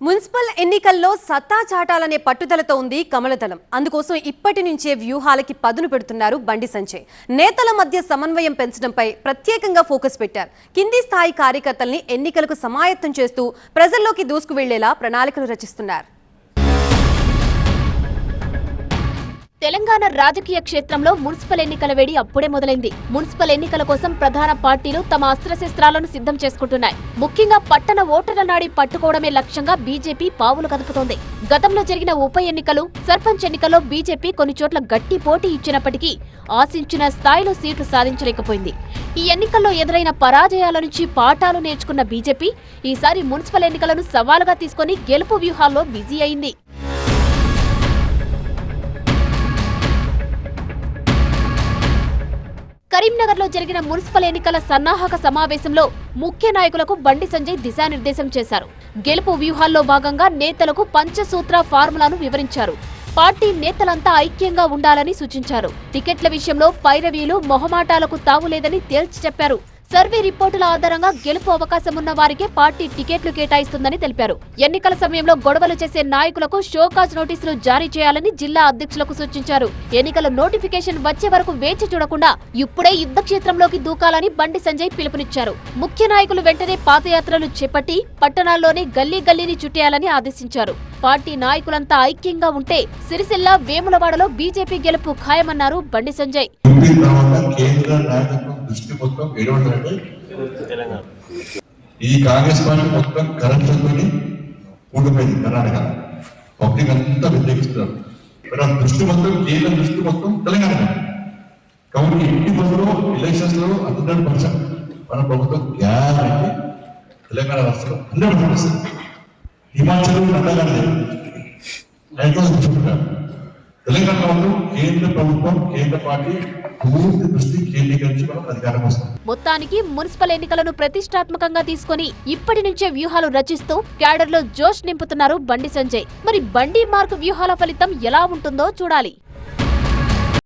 Municipal ఎన్నికల్లో సత్తా చాటాలనే పట్టుదలతో ఉంది కమలదళం. అందుకోసం ఇప్పటి నుంచే వ్యూహాలకి పదును పెడుతున్నారు బండి సంజయ్. నేతల మధ్య సమన్వయం పెంచడంపై ప్రత్యేకంగా ఫోకస్ పెట్టారు. కింది స్థాయి కార్యకర్తల్ని ఎన్నికలకు సమాయత్తం చేస్తూ ప్రజల్లోకి దూసుకు వెళ్లేలా ప్రణాళికలు రచిస్తున్నారు. తెలంగాణ రాజకీయ క్షేత్రంలో మున్సిపల్ ఎన్నికల వేడి అప్పుడే మొదలైంది. మున్సిపల్ ఎన్నికల కోసం ప్రధాన పార్టీలు తమ అస్త్రశస్త్రాలను సిద్ధం చేసుకుంటున్నాయి. ముఖ్యంగా పట్టణ ఓటర్ల నాడి పట్టుకోవడమే లక్ష్యంగా బీజేపీ పావులు కదుపుతోంది. గతంలో జరిగిన ఉప ఎన్నికలు, సర్పంచ్ ఎన్నికల్లో బీజేపీ కొన్ని చోట్ల గట్టి పోటీ ఇచ్చినప్పటికీ ఆశించిన స్థాయిలో సీట్లు సాధించలేకపోయింది. ఈ ఎన్నికల్లో ఎదురైన పరాజయాల నుంచి పాఠాలు నేర్చుకున్న బీజేపీ ఈసారి మున్సిపల్ ఎన్నికలను సవాలుగా తీసుకుని గెలుపు వ్యూహాల్లో బిజీ అయింది. కరీంనగర్ లో జరిగిన మున్సిపల్ ఎన్నికల సన్నాహక సమావేశంలో ముఖ్య నాయకులకు బండి సంజయ్ దిశానిర్దేశం చేశారు. గెలుపు వ్యూహాల్లో భాగంగా నేతలకు పంచసూత్ర ఫార్ములాను వివరించారు. పార్టీ నేతలంతా ఐక్యంగా ఉండాలని సూచించారు. టికెట్ల విషయంలో పైరవీలు, మొహమాటాలకు తావులేదని తేల్చి చెప్పారు. సర్వే రిపోర్టుల ఆధారంగా గెలుపు అవకాశం ఉన్న వారికే పార్టీ టికెట్లు కేటాయిస్తుందని తెలిపారు. ఎన్నికల సమయంలో గొడవలు చేసే నాయకులకు షోకాజ్ నోటీసులు జారీ చేయాలని జిల్లా అధ్యక్షులకు సూచించారు. ఎన్నికల నోటిఫికేషన్ వచ్చే వరకు వేచి చూడకుండా ఇప్పుడే యుద్ధ క్షేత్రంలోకి దూకాలని బండి సంజయ్ పిలుపునిచ్చారు. ముఖ్య నాయకులు వెంటనే పాదయాత్రలు చేపట్టి పట్టణాల్లోని గల్లీ గల్లీని చుట్టేయాలని ఆదేశించారు. పార్టీ నాయకులంతా ఐక్యంగా ఉంటే సిరిసిల్ల, వేములవాడలో బీజేపీ గెలుపు ఖాయమన్నారు బండి సంజయ్. ఈ కాంగ్రెస్ పార్టీ మొత్తం కరప్షన్ తోని కూడిపోయింది. కర్ణాటక పబ్లిక్ అంతా వ్యతిరేకిస్తున్నారు. దృష్టి మొత్తం, కేంద్ర దృష్టి మొత్తం తెలంగాణ. కాబట్టి 80% ఎలక్షన్స్ లో 100% మన ప్రభుత్వం గ్యారంటీ తెలంగాణ రాష్ట్రంలో 100%. హిమాచల్ తెలంగాణలో కేంద్ర ప్రభుత్వం, కేంద్ర పార్టీ పూర్తి దృష్టి కేంద్రీకరించి అధికారం వస్తుంది. మొత్తానికి మున్సిపల్ ఎన్నికలను ప్రతిష్టాత్మకంగా తీసుకుని ఇప్పటి నుంచే వ్యూహాలు రచిస్తూ క్యాడర్ లో జోష్ నింపుతున్నారు బండి సంజయ్. మరి బండి మార్క్ వ్యూహాల ఫలితం ఎలా ఉంటుందో చూడాలి.